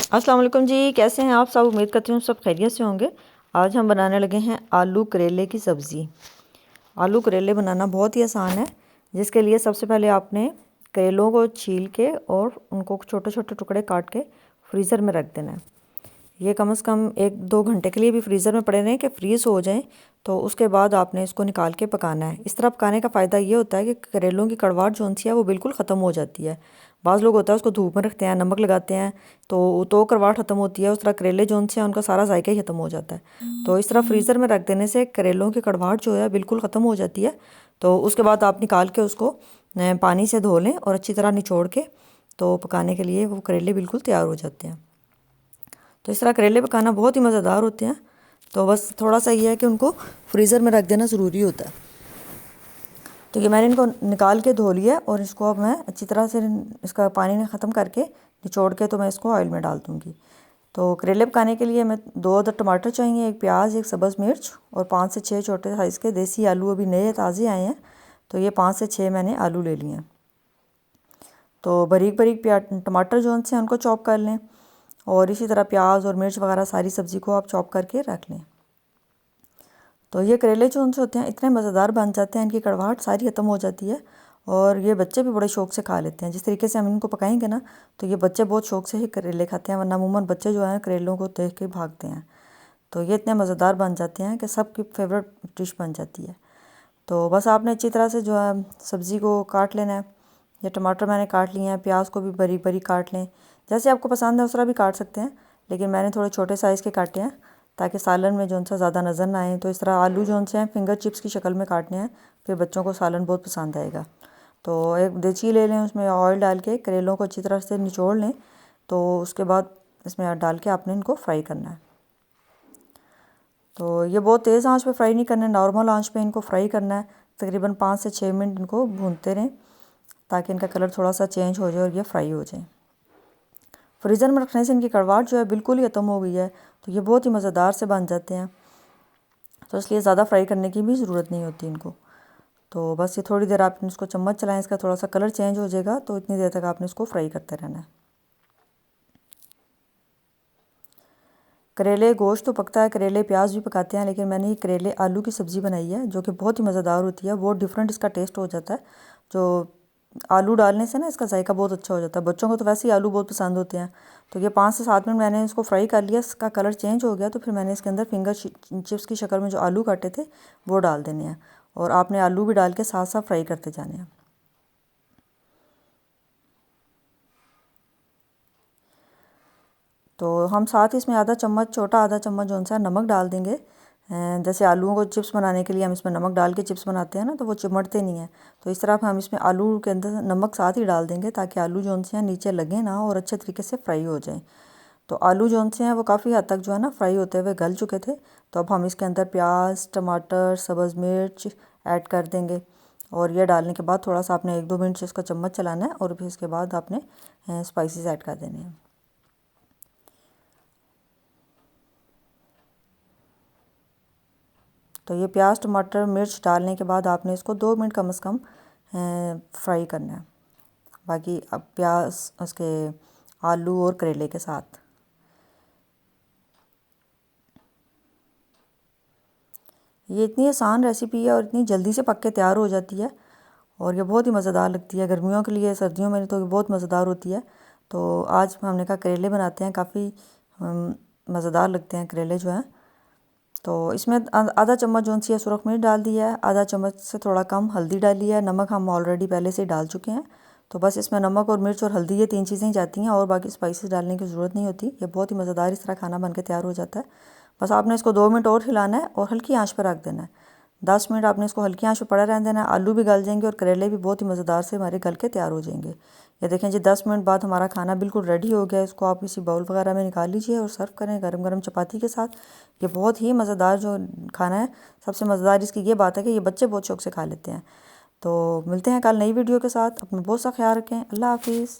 अस्सलाम वालेकुम जी, कैसे हैं आप सब। उम्मीद करती हूँ सब खैरियत से होंगे। आज हम बनाने लगे हैं आलू करेले की सब्ज़ी। आलू करेले बनाना बहुत ही आसान है, जिसके लिए सबसे पहले आपने करेलों को छील के और उनको छोटे छोटे टुकड़े काट के फ्रीज़र में रख देना है। ये कम से कम 1-2 घंटे के लिए भी फ्रीज़र में पड़े रहें कि फ्रीज़ हो जाएं। तो उसके बाद आपने इसको निकाल के पकाना है। इस तरह पकाने का फ़ायदा ये होता है कि करेलों की कड़वाहट जो सी है वो बिल्कुल ख़त्म हो जाती है। बाज़ लोग होता है उसको धूप में रखते हैं, नमक लगाते हैं तो कड़वाहट ख़त्म होती है। उस तरह करेले जो से हैं उनका सारा जायका ही ख़त्म हो जाता है। तो इस तरह फ्रीज़र में रख देने से करेलों की कड़वाहट जो है बिल्कुल ख़त्म हो जाती है। तो उसके बाद आप निकाल के उसको पानी से धो लें और अच्छी तरह निचोड़ के तो पकाने के लिए वो करेले बिल्कुल तैयार हो जाते हैं। तो इस तरह करेले पकाना बहुत ही मज़ेदार होते हैं। तो बस थोड़ा सा ये है कि उनको फ्रीज़र में रख देना ज़रूरी होता है। तो ये मैंने इनको निकाल के धो लिया और इसको अब मैं अच्छी तरह से इसका पानी ख़त्म करके निचोड़ के तो मैं इसको ऑयल में डाल दूँगी। तो करेले पकाने के लिए मैं 2 अदद टमाटर चाहिए, 1 प्याज, 1 सब्ज़ मिर्च और 5 से 6 छोटे साइज़ के देसी आलू अभी नए ताज़े आए हैं। तो ये 5 से 6 मैंने आलू ले लिए हैं। तो बारीक बारीक टमाटर जो हैं उनको चॉप कर लें और इसी तरह प्याज और मिर्च वगैरह सारी सब्ज़ी को आप चॉप करके रख लें। तो ये करेले जो उनसे होते हैं इतने मज़ेदार बन जाते हैं, इनकी कड़वाहट सारी ख़त्म हो जाती है और ये बच्चे भी बड़े शौक़ से खा लेते हैं। जिस तरीके से हम इनको पकाएंगे ना तो ये बच्चे बहुत शौक़ से ही करेले खाते हैं, वरना अमूमन बच्चे जो हैं करेलों को देख के भागते हैं। तो ये इतने मज़ेदार बन जाते हैं कि सबकी फेवरेट डिश बन जाती है। तो बस आपने अच्छी तरह से जो है सब्ज़ी को काट लेना है। ये टमाटर मैंने काट लिए हैं, प्याज को भी बारीक बारीक काट लें, जैसे आपको पसंद है उस तरह भी काट सकते हैं, लेकिन मैंने थोड़े छोटे साइज़ के काटे हैं ताकि सालन में जो सा ज़्यादा नज़र ना आए। तो इस तरह आलू जो से हैं फिंगर चिप्स की शक्ल में काटने हैं, फिर बच्चों को सालन बहुत पसंद आएगा। तो एक देची ले लें, उसमें ऑयल डाल के करेलों को अच्छी तरह से निचोड़ लें। तो उसके बाद इसमें डाल के आपने इनको फ्राई करना है। तो ये बहुत तेज़ आंच पे फ्राई नहीं करना है, नॉर्मल आंच पे इनको फ्राई करना है। तकरीबन 5 से 6 मिनट इनको भूनते रहें ताकि इनका कलर थोड़ा सा चेंज हो जाए और ये फ्राई हो जाए। फ्रीज़र में रखने से इनकी कड़वाहट जो है बिल्कुल ही ख़त्म हो गई है। तो ये बहुत ही मज़ेदार से बन जाते हैं, तो इसलिए ज़्यादा फ्राई करने की भी ज़रूरत नहीं होती इनको। तो बस ये थोड़ी देर आप इसको चम्मच चलाएं, इसका थोड़ा सा कलर चेंज हो जाएगा तो इतनी देर तक आपने इसको फ्राई करते रहना है। करेले गोश्त तो पकता है, करेले प्याज भी पकाते हैं, लेकिन मैंने ये करेले आलू की सब्ज़ी बनाई है जो कि बहुत ही मज़ेदार होती है। बहुत डिफरेंट इसका टेस्ट हो जाता है। जो आलू डालने से ना इसका जायका बहुत अच्छा हो जाता है। बच्चों को तो वैसे ही आलू बहुत पसंद होते हैं। तो ये 5 से 7 मिनट मैंने इसको फ्राई कर लिया, इसका कलर चेंज हो गया तो फिर मैंने इसके अंदर फिंगर चिप्स की शक्ल में जो आलू काटे थे वो डाल देने हैं और आपने आलू भी डाल के साथ साथ फ्राई करते जाने हैं। तो हम साथ ही इसमें आधा चम्मच, छोटा आधा चम्मच जो सा नमक डाल देंगे। जैसे आलूओं को चिप्स बनाने के लिए हम इसमें नमक डाल के चिप्स बनाते हैं ना, तो वो चिमटते नहीं हैं। तो इस तरह हम इसमें आलू के अंदर नमक साथ ही डाल देंगे ताकि आलू जो से हैं नीचे लगे ना और अच्छे तरीके से फ्राई हो जाएं। तो आलू जो से हैं वो काफ़ी हद तक जो है ना फ्राई होते हुए गल चुके थे। तो अब हम इसके अंदर प्याज, टमाटर, सब्ज़ मिर्च ऐड कर देंगे और ये डालने के बाद थोड़ा सा आपने 1-2 मिनट से इसका चम्मच चलाना है और फिर इसके बाद आपने स्पाइसेस ऐड कर देने हैं। तो ये प्याज, टमाटर, मिर्च डालने के बाद आपने इसको 2 मिनट कम से कम फ्राई करना है। बाकी अब प्याज उसके आलू और करेले के साथ। ये इतनी आसान रेसिपी है और इतनी जल्दी से पक के तैयार हो जाती है और ये बहुत ही मज़ेदार लगती है। गर्मियों के लिए, सर्दियों में तो ये बहुत मज़ेदार होती है। तो आज हमने कहा करेले बनाते हैं, काफ़ी मज़ेदार लगते हैं करेले जो हैं। तो इसमें आधा चम्मच जो सी है सुरख मिर्च डाल दिया है, आधा चम्मच से थोड़ा कम हल्दी डाली है, नमक हम ऑलरेडी पहले से डाल चुके हैं। तो बस इसमें नमक और मिर्च और हल्दी ये 3 चीज़ें ही जाती हैं और बाकी स्पाइसेस डालने की ज़रूरत नहीं होती। ये बहुत ही मज़ेदार इस तरह खाना बन के तैयार हो जाता है। बस आपने इसको 2 मिनट और हिलाना है और हल्की आँच पर रख देना है। 10 मिनट आपने इसको हल्की आँच पर पड़ा रहने देना है। आलू भी गल जाएंगे और करेले भी बहुत ही मज़ेदार से हमारे गल के तैयार हो जाएंगे। ये देखें जी, 10 मिनट बाद हमारा खाना बिल्कुल रेडी हो गया है। इसको आप किसी बाउल वगैरह में निकाल लीजिए और सर्व करें गरम गरम चपाती के साथ। ये बहुत ही मज़ेदार जो खाना है। सबसे मज़ेदार इसकी ये बात है कि ये बच्चे बहुत शौक़ से खा लेते हैं। तो मिलते हैं कल नई वीडियो के साथ। अपना बहुत सा ख्याल रखें। अल्लाह हाफिज़।